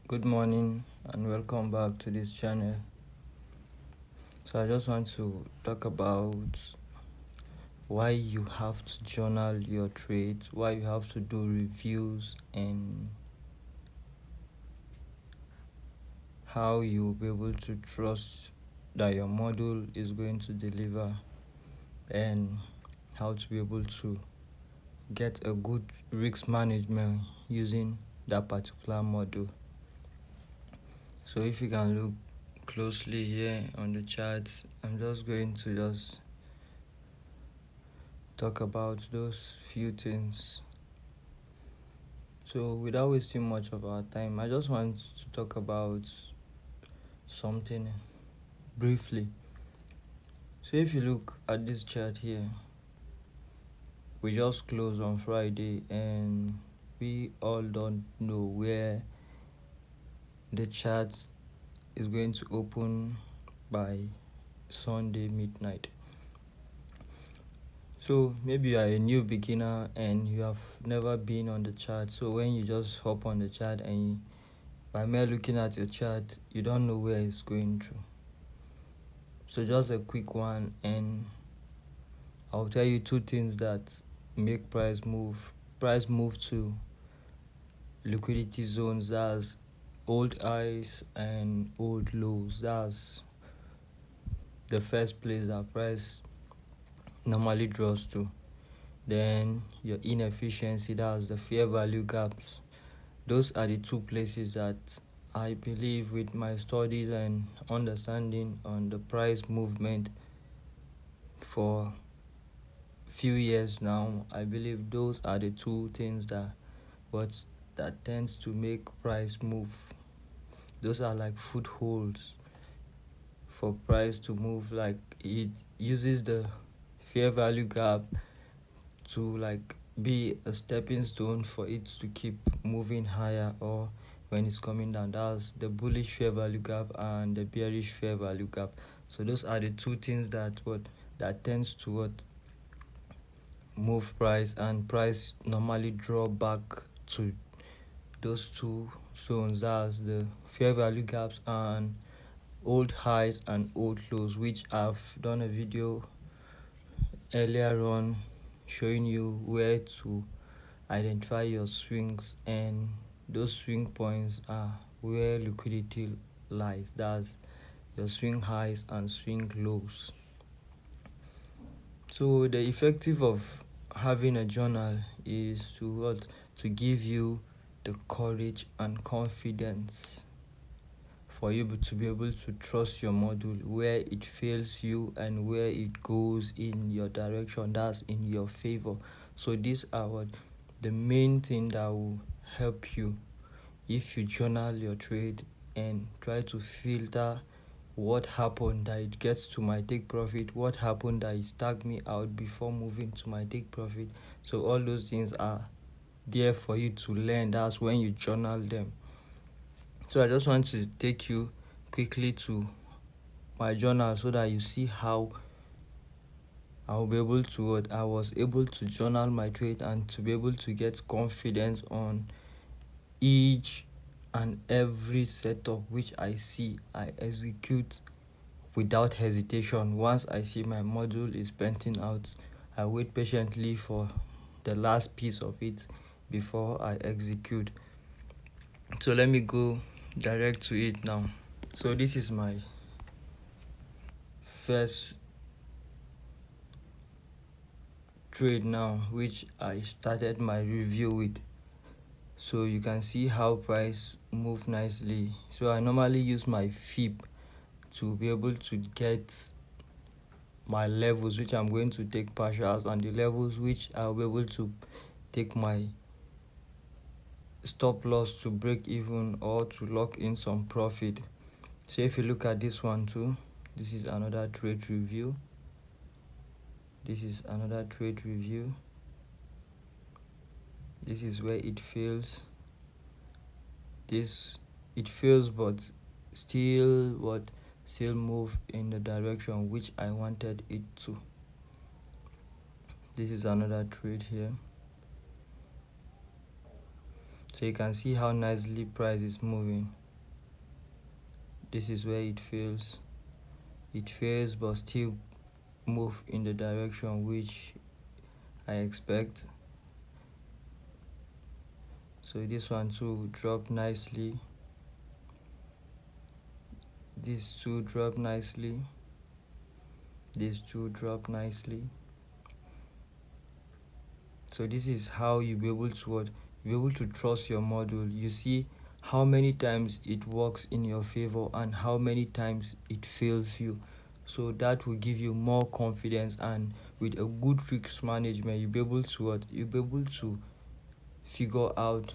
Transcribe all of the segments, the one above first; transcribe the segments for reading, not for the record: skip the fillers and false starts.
Good morning and welcome back to this channel. So I just want to talk about why you have to journal your trades, why you have to do reviews, and how you'll be able to trust that your model is going to deliver, and how to be able to get a good risk management using that particular model. So if you can look closely here on the charts, I'm just going to talk about those few things. So without wasting much of our time, I just want to talk about something briefly. So if you look at this chart here, we just closed on Friday and we all don't know where the chart is going to open by Sunday midnight. So maybe you are a new beginner and you have never been on the chart. So when you just hop on the chart and by mere looking at your chart, you don't know where it's going through. So just a quick one, and I'll tell you two things that make price move. Price move to liquidity zones, that's old highs and old lows. That's the first place that price normally draws to. Then your inefficiency, that's the fair value gaps. Those are the two places that I believe, with my studies and understanding on the price movement for few years now, I believe those are the two things that tends to make price move. Those are like footholds for price to move. Like, it uses the fair value gap to like be a stepping stone for it to keep moving higher, or when it's coming down, that's the bullish fair value gap and the bearish fair value gap. So those are the two things that tends to move price, and price normally draw back to those two zones, as the fair value gaps and old highs and old lows, which I've done a video earlier on showing you where to identify your swings, and those swing points are where liquidity lies. That's your swing highs and swing lows. So the effective of having a journal is to give you the courage and confidence for you to be able to trust your model where it fails you and where it goes in your direction, that's in your favor. So these are the main thing that will help you if you journal your trade and try to filter what happened that it gets to my take profit, what happened that it stacked me out before moving to my take profit. So all those things are there for you to learn. That's when you journal them. So I just want to take you quickly to my journal so that you see how I'll be able to I was able to journal my trade and to be able to get confidence on each and every setup which I see. I execute without hesitation. Once I see my module is painting out, I wait patiently for the last piece of it before I execute. So let me go direct to it now. So this is my first trade now, which I started my review with. So you can see how price move nicely. So I normally use my fib to be able to get my levels which I'm going to take partials, and the levels which I'll be able to take my stop loss to break even or to lock in some profit. So if you look at this one too, this is another trade review. This is another trade review. This is where it fails. It fails, but still move in the direction which I wanted it to. This is another trade here. So you can see how nicely price is moving. This is where it fails. It fails but still move in the direction which I expect. So this one too dropped nicely. These two drop nicely. These two drop nicely. So this is how you be able to what? Be able to trust your model. You see how many times it works in your favor and how many times it fails you. So that will give you more confidence, and with a good risk management, you'll be able to what? You'll be able to figure out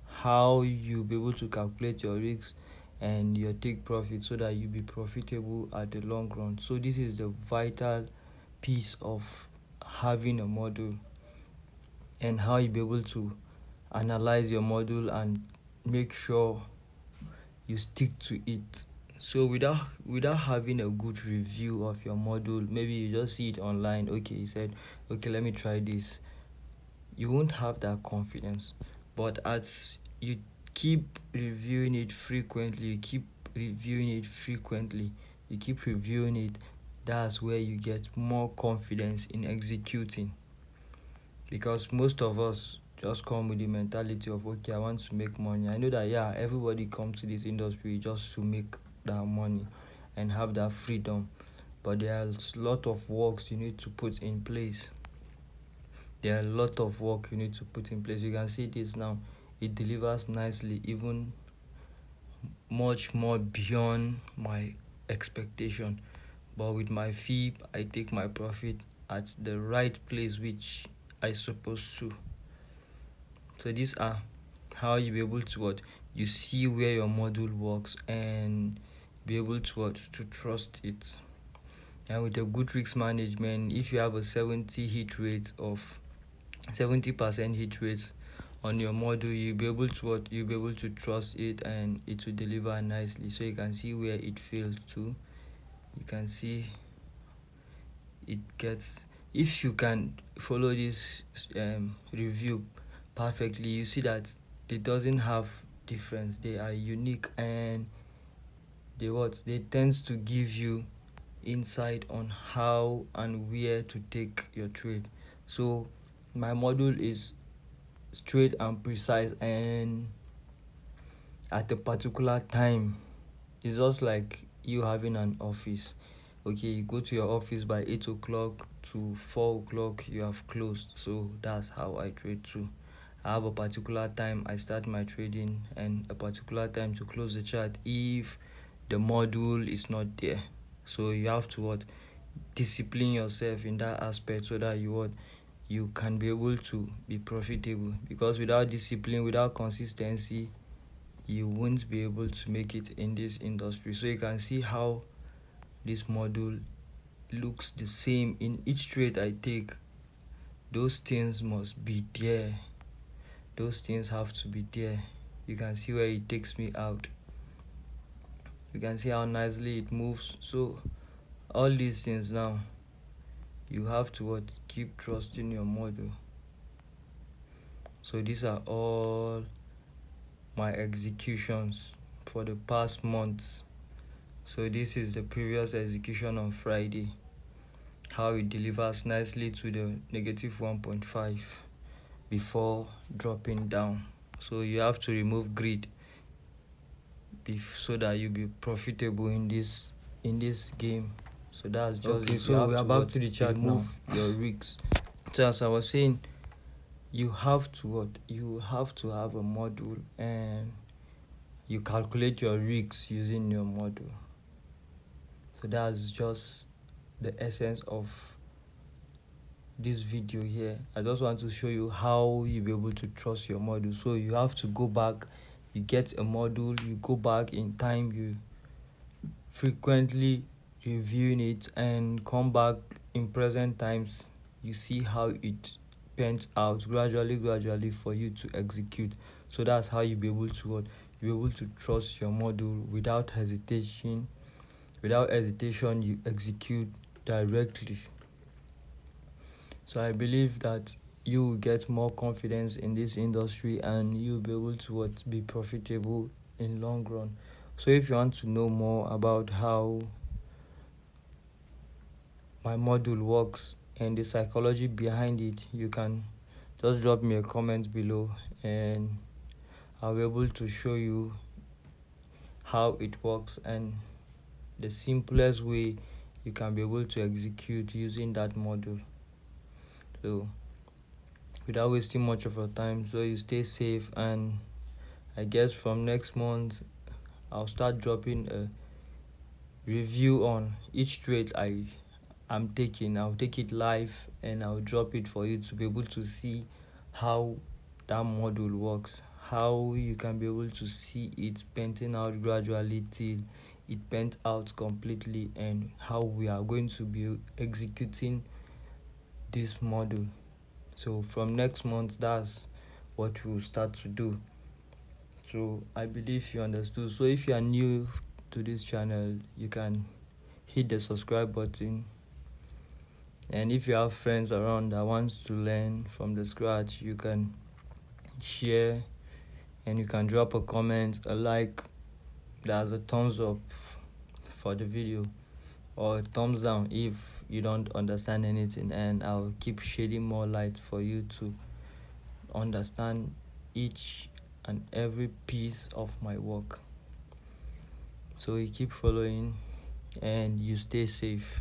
how you'll be able to calculate your risks and your take profit so that you'll be profitable at the long run. So this is the vital piece of having a model, and how you'll be able to analyze your model and make sure you stick to it. So without having a good review of your model, maybe you just see it online, okay, you said, okay, let me try this, you won't have that confidence. But as you keep reviewing it frequently, you keep reviewing it, that's where you get more confidence in executing. Because most of us just come with the mentality of, okay, I want to make money. I know that, yeah, everybody comes to this industry just to make that money and have that freedom, but there's a lot of works you need to put in place. You can see this now, it delivers nicely, even much more beyond my expectation. But with my fee, I take my profit at the right place which I supposed to. So these are how you be able to what? You see where your model works and be able to what? To trust it. And with a good risk management, if you have a 70% hit rate on your model, you'll be able to what? You'll be able to trust it and it will deliver nicely. So you can see where it fails too. You can see it gets, if you can follow this review perfectly, you see that it doesn't have difference. They are unique, and they tends to give you insight on how and where to take your trade. So my model is straight and precise, and at a particular time. It's just like you having an office. Okay, you go to your office by 8 o'clock to 4 o'clock, you have closed. So that's how I trade too. I have a particular time I start my trading and a particular time to close the chart if the module is not there. So you have to what? Discipline yourself in that aspect so that you can be able to be profitable. Because without discipline, without consistency, you won't be able to make it in this industry. So you can see how this model looks the same in each trade I take. Those things must be there. Those things have to be there. You can see where it takes me out. You can see how nicely it moves. So all these things now, you have to what? Keep trusting your model. So these are all my executions for the past months. So this is the previous execution on Friday, how it delivers nicely to the negative 1.5 before dropping down. So you have to remove greed so that you be profitable in this game. So that's just Okay, it. so we are back to the chart remove your risks. So as I was saying, you have to have a model, and you calculate your risks using your model. So that's just the essence of this video here. I just want to show you how you'll be able to trust your model. So you have to go back, you get a model, you go back in time, you frequently reviewing it, and come back in present times, you see how it pans out gradually for you to execute. So that's how you'll be able to what? You'll be able to trust your model without hesitation. Without hesitation, you execute directly. So I believe that you will get more confidence in this industry and you'll be able to be profitable in long run. So if you want to know more about how my module works and the psychology behind it, you can just drop me a comment below and I'll be able to show you how it works and the simplest way you can be able to execute using that module. So without wasting much of your time, so you stay safe, and I guess from next month I'll start dropping a review on each trade I'm taking. I'll take it live and I'll drop it for you to be able to see how that module works, how you can be able to see it painting out gradually till it paint out completely, and how we are going to be executing this module. So from next month, that's what we'll start to do. So I believe you understood. So if you are new to this channel, you can hit the subscribe button, and if you have friends around that wants to learn from the scratch, you can share and you can drop a comment, a like, that's a thumbs up for the video, or a thumbs down if you don't understand anything, and I'll keep shedding more light for you to understand each and every piece of my work. So you keep following and you stay safe.